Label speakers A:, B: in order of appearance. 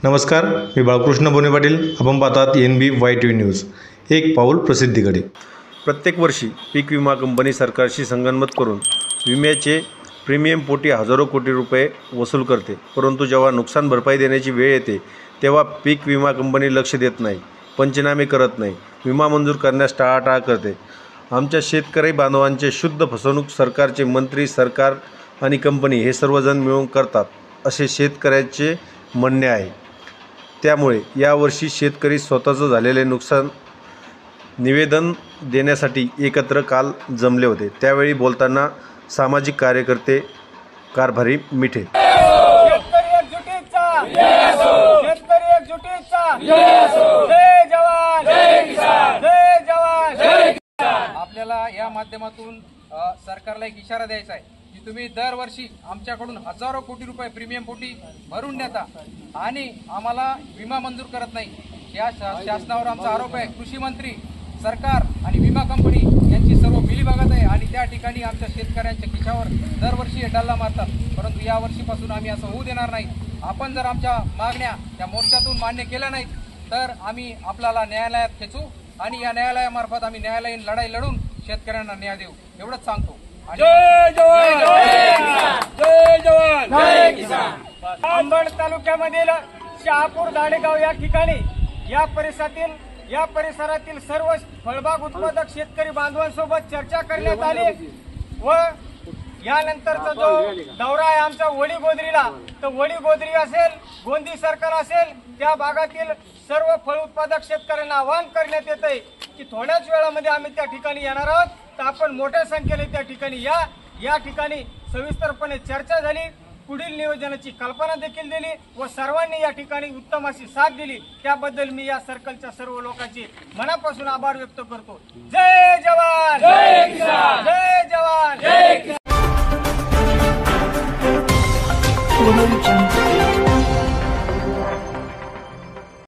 A: नमस्कार, मी बाळकृष्ण बोने पाटील. आपण पाहतात NBYTV न्यूज. एक पाऊल प्रसिद्धीकडे. प्रत्येक वर्षी पीक विमा कंपनी सरकारशी संगनमत करून विम्याचे प्रीमियम पोटी हजारो कोटी रुपये वसूल करते. परंतु जेव्हा नुकसान भरपाई देण्याची वेळ येते तेव्हा पीक विमा कंपनी लक्ष देत नाही, पंचनामे करत नाही, विमा मंजूर करण्यास टाळाटाळ करते. आमच्या शेतकरी बांधवांचे शुद्ध फसवणूक सरकारचे मंत्री, सरकार आणि कंपनी हे सर्वजण मिळून करतात असे शेतकऱ्याचे म्हणणे आहे. त्यामुळे यावर्षी शेतकरी स्वतःचं झालेले नुकसान निवेदन देण्यासाठी एकत्र काल जमले होते. त्यावेळी बोलताना सामाजिक कार्यकर्ते कारभारी मिठे
B: आपल्याला या माध्यमातून सरकारला एक इशारा द्यायचा आहे की तुम्ही दरवर्षी आमच्याकडून हजारो कोटी रुपये प्रीमियम पोटी भरून देता आणि आम्हाला विमा मंजूर करत नाही. या शासनावर आमचा आरोप आहे. कृषी मंत्री, सरकार आणि विमा कंपनी यांची सर्व मिलीभगत आहे आणि त्या ठिकाणी आमच्या शेतकऱ्यांच्या खिशावर दरवर्षी हे डल्ला मारतात. परंतु या वर्षीपासून आम्ही असं होऊ देणार नाही. आपण जर आमच्या मागण्या त्या मोर्चातून मान्य केल्या नाहीत तर आम्ही आपल्याला न्यायालयात खेचू आणि या न्यायालयामार्फत आम्ही न्यायालयीन लढाई लढून शेतकऱ्यांना न्याय देऊ, एवढंच सांगतो.
C: जय जवान, जय जवान, जय किसान.
D: अंबड तालुक्यामधील शहापूर दाडेगाव या ठिकाणी या परिसरातील सर्व फळबाग उत्पादक शेतकरी बांधवांसोबत चर्चा करण्यात आली व यानंतरचा जो दौरा आहे आमचा वडी गोदरीला, तर वडी गोदरी असेल, गोंदी सर्कल असेल, त्या भागातील सर्व फळ उत्पादक शेतकऱ्यांना आवाहन करण्यात येत आहे की थोड्याच वेळामध्ये आम्ही त्या ठिकाणी येणार आहोत. तर आपण मोठ्या संख्येने त्या ठिकाणी या ठिकाणी सविस्तरपणे चर्चा झाली, पुढील नियोजनाची कल्पना देखील दिली व सर्वांनी या ठिकाणी उत्तम अशी साथ दिली. त्याबद्दल मी या सर्कलच्या सर्व लोकांचे मनापासून आभार व्यक्त करतो. जय जवान, जय किसान, जय जवान, जय किसान.